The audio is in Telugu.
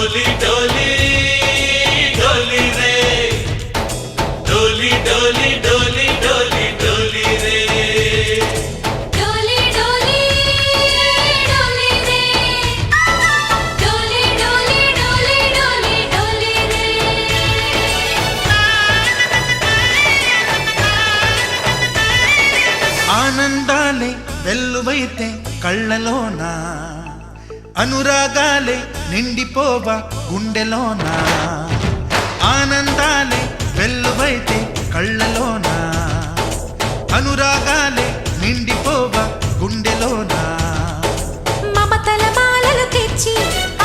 डोली डोली डोली रे डोली डोली डोली डोली डोली रे डोली डोली डोली रे डोली डोली डोली डोली डोली रे ఆనందాలే వెల్లువైతే కళ్ళలోనా అనురాగాలే నిండిపోవా గుండెలోనా ఆనందాలే వెల్లువైతే కళ్ళలోనా అనురాగాలే నిండిపో